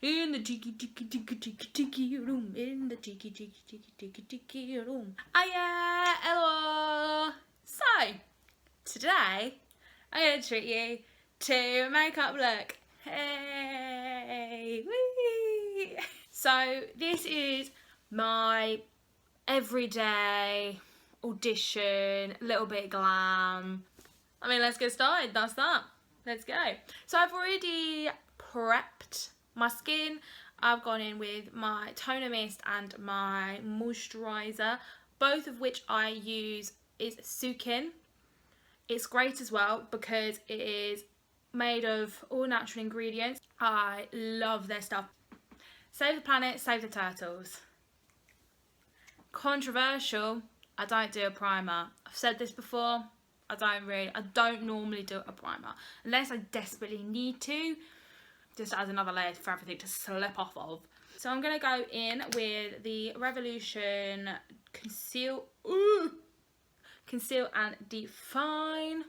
In the tiki tiki tiki tiki tiki room, in the tiki tiki tiki tiki tiki room. Hello. So today I'm going to treat you to a makeup look. Hey, wee. So this is my everyday audition, little bit glam. I mean, let's get started. That's that. Let's go. So I've already prepped my skin. I've gone in with my toner mist and my moisturiser, both of which I use is sukin. It's great as well because it is made of all natural ingredients. I love their stuff. Save the planet, save the turtles. Controversial, I don't do a primer. I've said this before, I don't normally do a primer unless I desperately need to, just as another layer for everything to slip off of. So I'm gonna go in with the Revolution Conceal and Define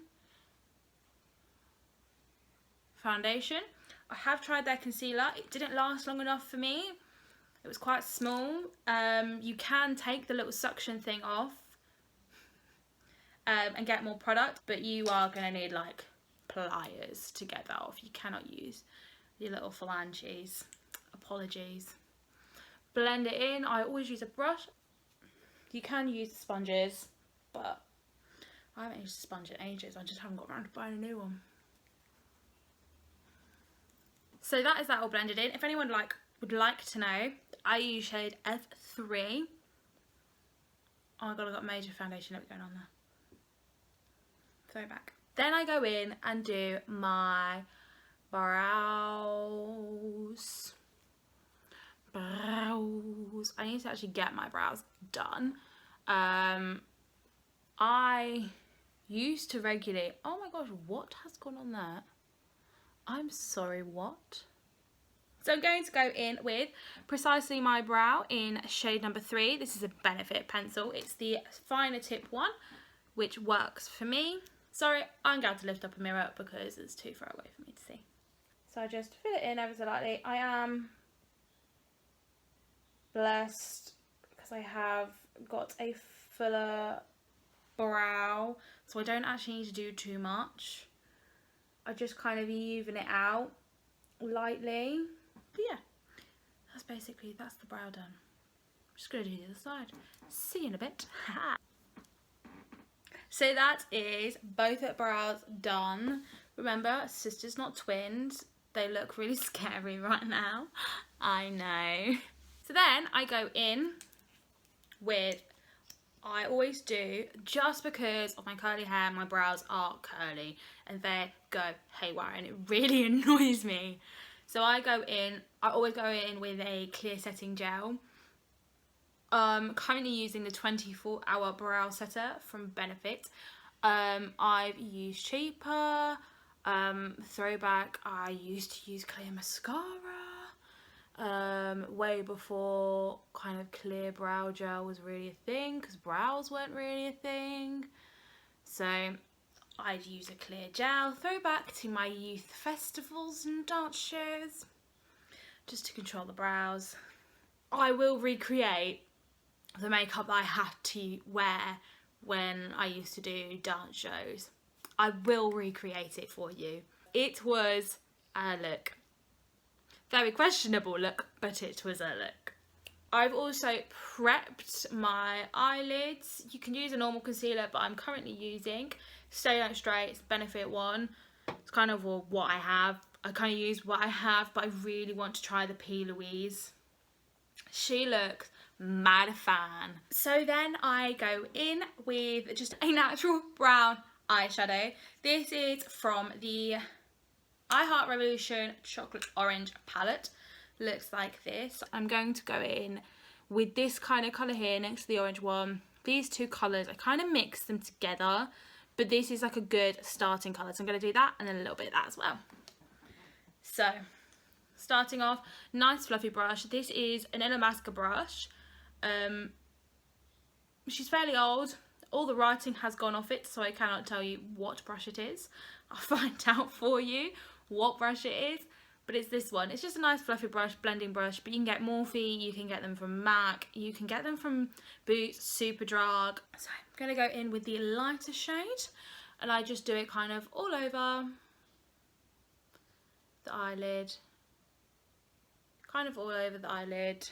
foundation. I have tried their concealer. It didn't last long enough for me. It was quite small. You can take the little suction thing off and get more product, but you are going to need like pliers to get that off. You cannot use your little phalanges. Apologies. Blend it in. I always use a brush. You can use the sponges, but I haven't used a sponge in ages. I just haven't got around to buying a new one. So that is that all blended in. If anyone would like to know, I use shade F3. Oh my god, I've got major foundation lip going on there. Throwback. Then I go in and do my brows. I need to actually get my brows done. I used to regularly... Oh my gosh, what has gone on there? I'm sorry, what? So I'm going to go in with Precisely My Brow in shade number 3. This is a Benefit pencil. It's the finer tip one, which works for me. Sorry, I'm going to lift up a mirror because it's too far away for me to see. So I just fill it in ever so lightly. I am blessed because I have got a fuller brow, so I don't actually need to do too much. I just kind of even it out lightly. But yeah, that's the brow done. I'm just going to do the other side. See you in a bit. So that is both brows done. Remember, sisters not twins. They look really scary right now. I know. So then I go in with, I always do, just because of my curly hair, my brows are curly and they go haywire and it really annoys me. So I always go in with a clear setting gel. Currently using the 24-hour brow setter from Benefit. I've used cheaper, throwback, I used to use clear mascara. Way before kind of clear brow gel was really a thing, because brows weren't really a thing. So I'd use a clear gel. Throwback to my youth festivals and dance shows, just to control the brows. I will recreate the makeup that I had to wear when I used to do dance shows. I will recreate it for you. It was a look. Very questionable look, but it was a look. I've also prepped my eyelids. You can use a normal concealer, but I'm currently using Stay Don't Stray. It's Benefit one. It's kind of what I have. I kind of use what I have, but I really want to try the P. Louise. She looks mad fan. So then I go in with just a natural brown eyeshadow. This is from the I Heart Revolution Chocolate Orange palette. Looks like this. I'm going to go in with this kind of colour here next to the orange one. These two colours, I kind of mix them together, but this is like a good starting colour. So I'm going to do that and then a little bit of that as well. So starting off, nice fluffy brush. This is an illamasqua brush. She's fairly old. All the writing has gone off it, so I cannot tell you what brush it is. I'll find out for you what brush it is, but it's this one. It's just a nice fluffy brush, blending brush, but you can get Morphe, you can get them from MAC, you can get them from Boots, Superdrug. So I'm going to go in with the lighter shade, and I just do it kind of all over the eyelid, kind of all over the eyelid,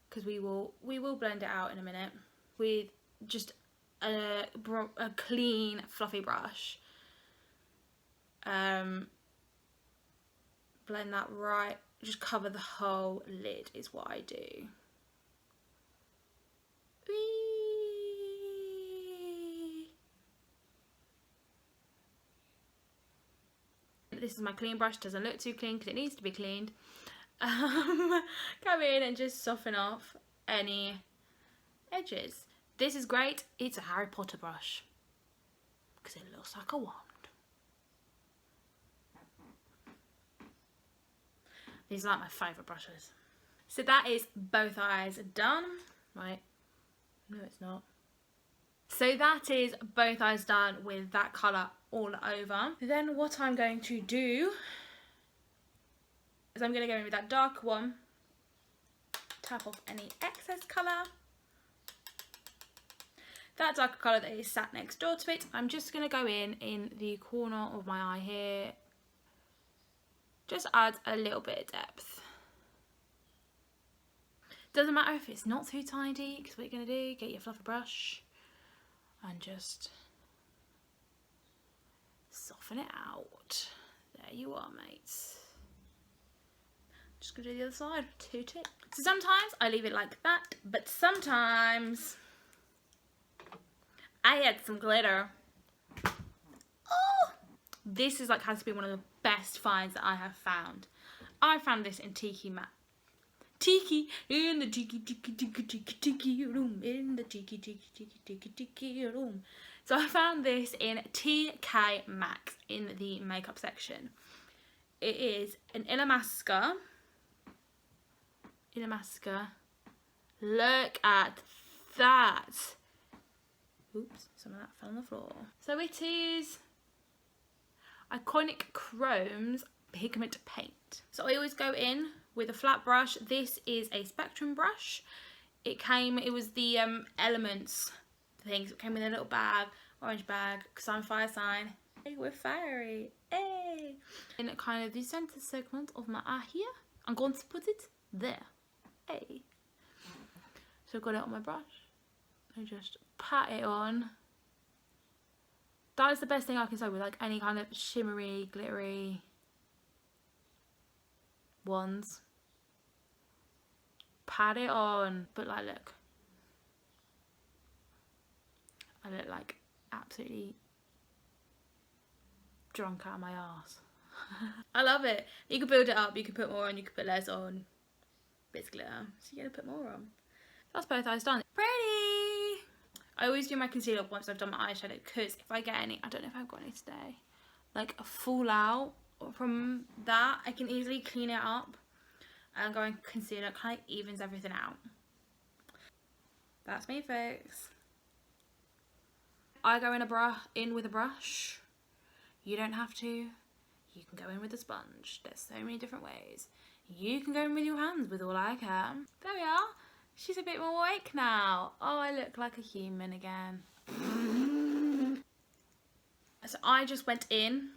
because we will blend it out in a minute with just a clean fluffy brush. Blend that right, just cover the whole lid is what I do. Whee! This is my clean brush, doesn't look too clean because it needs to be cleaned. Go in and just soften off any edges. This is great, it's a Harry Potter brush because it looks like a wand. These are like my favourite brushes. So that is both eyes done. Right, no it's not. So that is both eyes done with that colour all over. Then what I'm going to do is I'm going to go in with that dark one, tap off any excess colour. That darker colour that is sat next door to it, I'm just going to go in the corner of my eye here. Just add a little bit of depth. Doesn't matter if it's not too tidy, because what you're going to do, get your fluffy brush and just soften it out. There you are, mates. Just going to do the other side, 2 ticks. So sometimes I leave it like that, but sometimes I add some glitter. Oh! This is like has to be one of the best finds that I have found. I found this in Tiki Mat. Tiki in the tiki room, in the tiki room. So I found this in TK Maxx in the makeup section. It is an illamasqua. Look at that. Oops, some of that fell on the floor. So it is Iconic Chrome's pigment paint. So I always go in with a flat brush. This is a Spectrum brush. It was the Elements things. It came in a little bag, orange bag, because I'm fire sign. Hey, we're fiery. Hey! In kind of the center segment of my eye here, I'm going to put it there. Hey! So I've got it on my brush. I just pat it on. That is the best thing I can say with like any kind of shimmery, glittery ones. Pat it on. But like, look. I look like absolutely drunk out of my arse. I love it. You can build it up, you can put more on, you can put less on. Bits of glitter. So you're going to put more on. That's both eyes done. Pretty! I always do my concealer once I've done my eyeshadow, because if I get any, I don't know if I've got any today, like a fallout from that, I can easily clean it up and go and conceal it. Kind of evens everything out. That's me, folks. I go in with a brush. You don't have to. You can go in with a sponge. There's so many different ways. You can go in with your hands with all I can. There we are. She's a bit more awake now. Oh, I look like a human again. So I just went in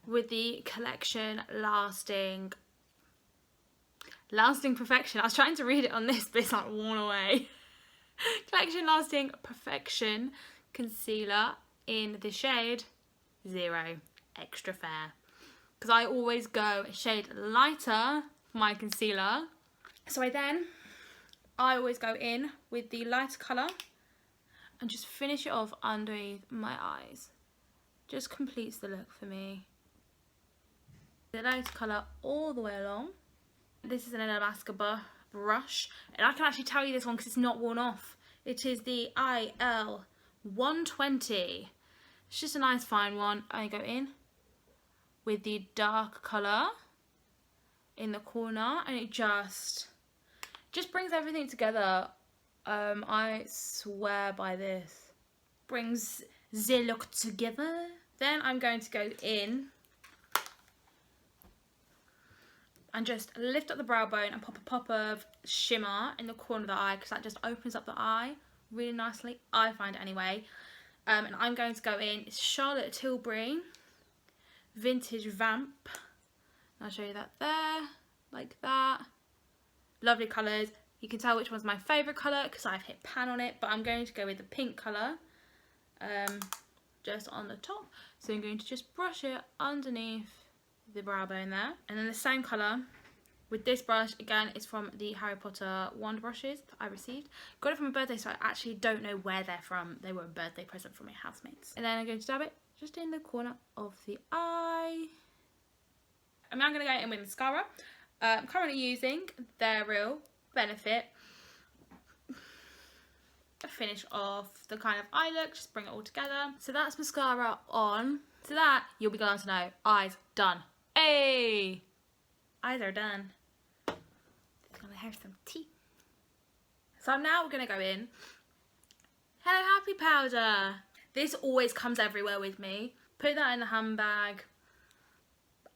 with the Collection Lasting Perfection. I was trying to read it on this, but it's like worn away. Collection Lasting Perfection Concealer in the shade 0 Extra Fair. Because I always go a shade lighter for my concealer. So I always go in with the lighter colour and just finish it off underneath my eyes. Just completes the look for me. The lighter colour all the way along. This is an illamasqua brush, and I can actually tell you this one because it's not worn off. It is the IL120. It's just a nice fine one. I go in with the dark colour in the corner, and it just brings everything together. I swear by this. Brings the look together. Then I'm going to go in and just lift up the brow bone and pop a pop of shimmer in the corner of the eye, because that just opens up the eye really nicely, I find it anyway. And I'm going to go in, it's Charlotte Tilbury Vintage Vamp. I'll show you that there, like that. Lovely colours. You can tell which one's my favourite colour because I've hit pan on it, but I'm going to go with the pink colour just on the top. So I'm going to just brush it underneath the brow bone there. And then the same colour with this brush, again, it's from the Harry Potter wand brushes that I received. Got it from a birthday, so I actually don't know where they're from. They were a birthday present from my housemates. And then I'm going to dab it just in the corner of the eye. And I'm going to go in with mascara. I'm currently using their Real Benefit. Finish off the kind of eye look, just bring it all together. So that's mascara on. So that, you'll be glad to know, eyes done. Hey! Eyes are done. It's gonna have some tea. So I'm now gonna go in. Hello Happy powder. This always comes everywhere with me. Put that in the handbag.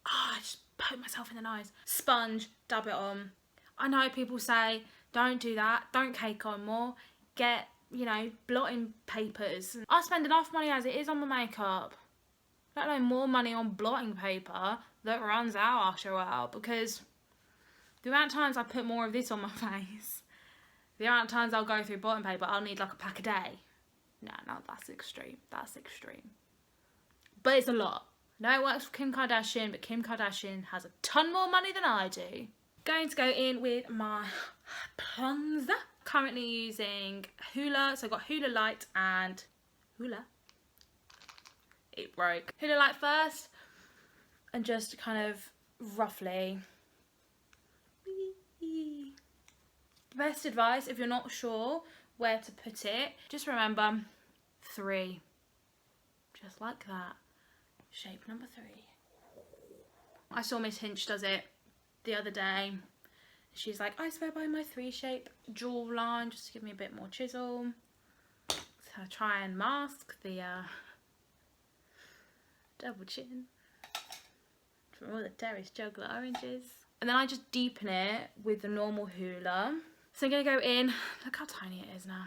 I just put myself in the nose. Sponge, dab it on. I know people say, don't do that, don't cake on more. Get, you know, blotting papers. I spend enough money as it is on my makeup. Let alone more money on blotting paper that runs out after a while, because the amount of times I put more of this on my face, the amount of times I'll go through blotting paper, I'll need like a pack a day. No, that's extreme. That's extreme. But it's a lot. I know it works for Kim Kardashian, but Kim Kardashian has a ton more money than I do. Going to go in with my bronzer. Currently using Hoola. So I've got Hoola Lite and Hoola. It broke. Hoola Lite first. And just kind of roughly. Best advice, if you're not sure where to put it, just remember 3. Just like that. Shape number 3. I saw Miss Hinch does it the other day. She's like, I swear by my 3 shape jawline, just to give me a bit more chisel. So I try and mask the double chin from all the Terry's chocolate oranges. And then I just deepen it with the normal Hoola. So I'm going to go in, look how tiny it is now.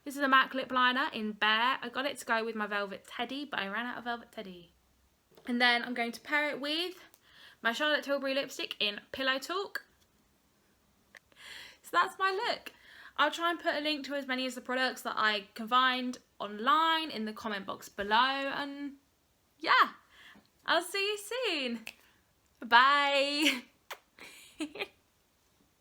This is a MAC lip liner in Bare. I got it to go with my Velvet Teddy, but I ran out of Velvet Teddy. And then I'm going to pair it with my Charlotte Tilbury lipstick in Pillow Talk. So that's my look. I'll try and put a link to as many of the products that I can find online in the comment box below. And yeah, I'll see you soon. Bye.